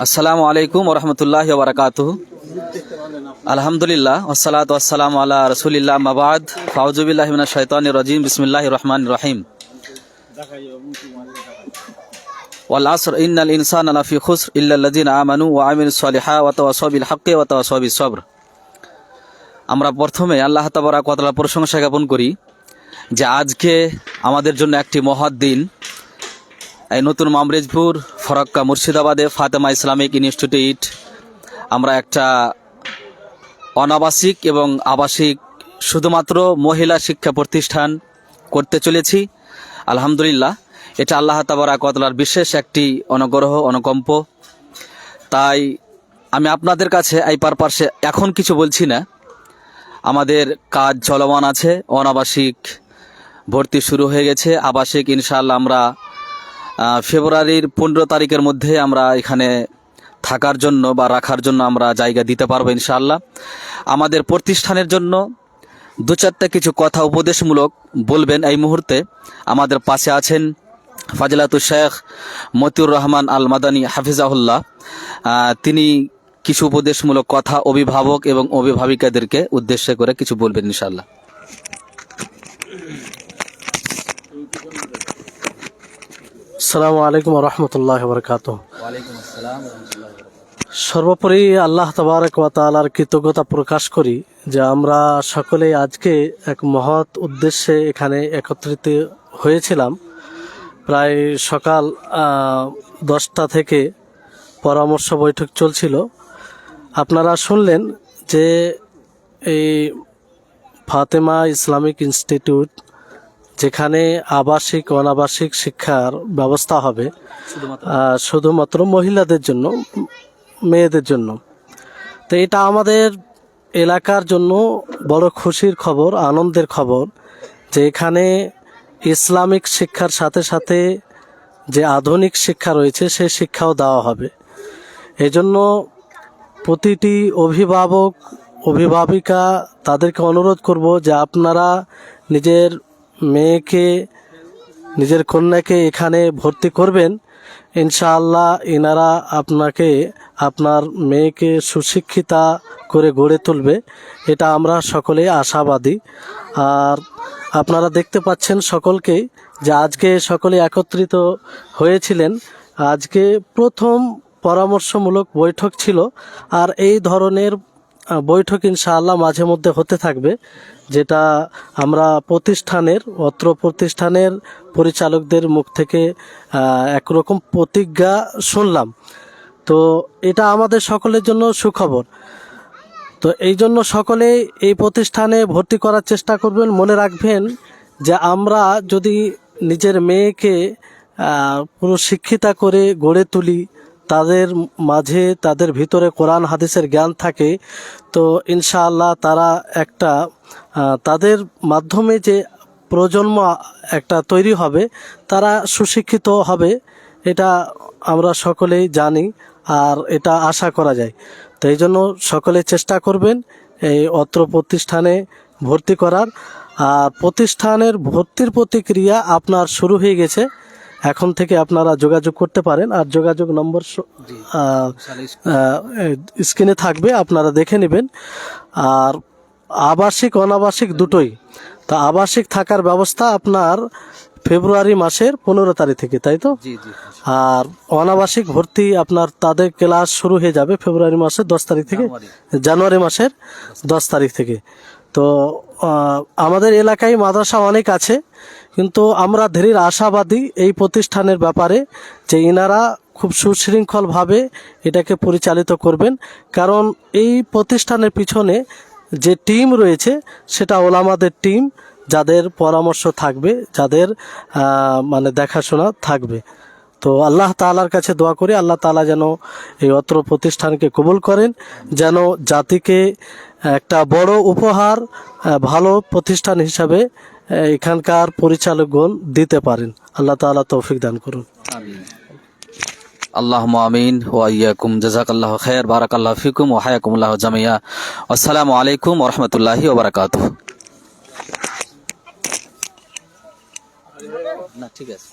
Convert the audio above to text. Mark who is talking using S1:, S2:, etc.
S1: আসসালামু আলাইকুম ওয়া রাহমাতুল্লাহি ওয়া বারাকাতুহু। আলহামদুলিল্লাহ ওয়াসসালাতু ওয়াসসালামু আলা রাসূলিল্লাহ, আম্মা বা'দ। ফাউযু বিল্লাহি মিনাশ শাইতানির রাজীম। বিসমিল্লাহির রহমানির রহিম। ওয়াল আসর ইন্নাল ইনসানা লাফি খুসর ইল্লাল্লাযিনা আমানু ওয়া আমিলুস সলিহাতি ওয়া তাওয়াসাউ বিল হাক্কি ওয়া তাওয়াসাউ বিস সবর। আমরা প্রথমে আল্লাহ তাবারক ওয়া তাআলার প্রশংসা জ্ঞাপন করি যে আজকে আমাদের জন্য একটি মহৎ দিন। এই নতুন মামরেজপুর ফরাক্কা মুর্শিদাবাদে ফাতেমা ইসলামিক ইনস্টিটিউট আমরা একটা অনাবাসিক এবং আবাসিক শুধুমাত্র মহিলা শিক্ষা প্রতিষ্ঠান করতে চলেছি। আলহামদুলিল্লাহ, এটা আল্লাহ তাবারক ওয়া তাআলার বিশেষ একটি অনুগ্রহ, অনুকম্প। তাই আমি আপনাদের কাছে এই পারপাসে এখন কিছু বলছি না। আমাদের কাজ চলমান আছে, অনাবাসিক ভর্তি শুরু হয়ে গেছে। আবাসিক ইনশাআল্লাহ আমরা ফেব্রুয়ারির 15 তারিখের মধ্যে আমরা এখানে থাকার জন্য বা রাখার জন্য আমরা জায়গা দিতে পারবো ইনশাআল্লাহ। আমাদের প্রতিষ্ঠানের জন্য দু চারটা কিছু কথা উপদেশমূলক বলবেন এই মুহূর্তে। আমাদের পাশে আছেন ফাজিলাতুল শেখ মতিউর রহমান আল মাদানী হাফিজাহুল্লাহ। তিনি কিছু উপদেশমূলক কথা অভিভাবক এবং অভিভাবিকাদেরকে উদ্দেশ্য করে কিছু বলবেন ইনশাআল্লাহ।
S2: আসসালামু আলাইকুম ওয়া রাহমাতুল্লাহি ওয়া বারাকাতুহু।
S1: ওয়ালাইকুম আসসালাম ওয়া রাহমাতুল্লাহি ওয়া বারাকাতুহু।
S2: সর্বোপরি আল্লাহ তাবারক ওয়া তাআলার কৃতজ্ঞতা প্রকাশ করি যে আমরা সকলে আজকে এক মহৎ উদ্দেশ্যে এখানে একত্রিত হয়েছিলাম। প্রায় সকাল 10টা থেকে পরামর্শ বৈঠক চলছিল। আপনারা শুনলেন যে এই ফাতেমা ইসলামিক ইনস্টিটিউট যেখানে আবাসিক অনাবাসিক শিক্ষার ব্যবস্থা হবে শুধুমাত্র মহিলাদের জন্য, মেয়েদের জন্য। তো এটা আমাদের এলাকার জন্য বড় খুশির খবর, আনন্দের খবর যে এখানে ইসলামিক শিক্ষার সাথে সাথে যে আধুনিক শিক্ষা রয়েছে সেই শিক্ষাও দেওয়া হবে। এজন্য প্রতিটি অভিভাবক, অভিভাবিকা তাদেরকে অনুরোধ করব যে আপনারা নিজের মেয়েকে, নিজের কন্যাকে এখানে ভর্তি করবেন। ইনশাআল্লাহ ইনারা আপনাকে, আপনার মেয়েকে সুশিক্ষিতা করে গড়ে তুলবে, এটা আমরা সকলেই আশাবাদী। আর আপনারা দেখতে পাচ্ছেন সকলকেই যে আজকে সকলে একত্রিত হয়েছিলেন। আজকে প্রথম পরামর্শমূলক বৈঠক ছিল। আর এই ধরনের বৈঠক ইনশাআল্লাহ মাঝে মধ্যে হতে থাকবে, যেটা আমরা অত্র প্রতিষ্ঠানের পরিচালকদের মুখ থেকে একরকম প্রতিজ্ঞা শুনলাম। তো এটা আমাদের সকলের জন্য সুখবর। তো এই জন্য সকলে এই প্রতিষ্ঠানে ভর্তি করার চেষ্টা করবেন। মনে রাখবেন যে আমরা যদি নিজের মেয়েকে পুরো শিক্ষিতা করে গড়ে তুলি, তাদের মাঝে, তাদের ভিতরে কোরআন হাদিসের জ্ঞান থাকে, তো ইনশাআল্লাহ তারা একটা তাদের মাধ্যমে যে প্রজন্ম একটা তৈরি হবে, তারা সুশিক্ষিত হবে, এটা আমরা সকলেই জানি আর এটা আশা করা যায়। তো এই জন্য সকলে চেষ্টা করবেন এই অত্র প্রতিষ্ঠানে ভর্তি করার। আর প্রতিষ্ঠানের ভর্তির প্রতিক্রিয়া আপনার শুরু হয়ে গেছে। এখন থেকে আপনারা যোগাযোগ করতে পারেন। আর যোগাযোগ নম্বর স্ক্রিনে থাকবে, আপনারা দেখে নেবেন। আর আবাসিক অনাবাসিক দুটোই। তা আবাসিক থাকার ব্যবস্থা আপনার ফেব্রুয়ারি মাসের 15 তারিখ থেকে, তাই তো? আর অনাবাসিক ভর্তি আপনার তাদের ক্লাস শুরু হয়ে যাবে ফেব্রুয়ারি মাসের 10 তারিখ থেকে, জানুয়ারি মাসের 10 তারিখ থেকে। তো আমাদের এলাকায় মাদ্রাসা অনেক আছে, কিন্তু আমরা ধীরে আশাবাদী এই প্রতিষ্ঠানের ব্যাপারে যে ইনারা খুব সুশৃঙ্খলভাবে এটাকে পরিচালিত করবেন। কারণ এই প্রতিষ্ঠানের পিছনে যে টিম রয়েছে সেটা ওলামাদের টিম, যাদের পরামর্শ থাকবে, যাদের মানে দেখাশোনা থাকবে। তো আল্লাহ তাআলার কাছে দোয়া করি আল্লাহ তাআলা যেন এই অত্র প্রতিষ্ঠানকে কবুল করেন, যেন জাতিকে একটা বড় উপহার, ভালো প্রতিষ্ঠান হিসাবে এখানকার পরিচালকগণ দিতে পারেন। আল্লাহ তাআলা তৌফিক দান করুন।
S1: আল্লাহুম্মা আমিন ওয়া ইয়্যাকুম। জাযাকাল্লাহু খাইর, বারাকাল্লাহু ফিকুম ওয়া হায়াকুমুল্লাহু জামিয়া। আসসালামু আলাইকুম ওয়া রাহমাতুল্লাহি ওয়া বারাকাতুহু। না, ঠিক আছে।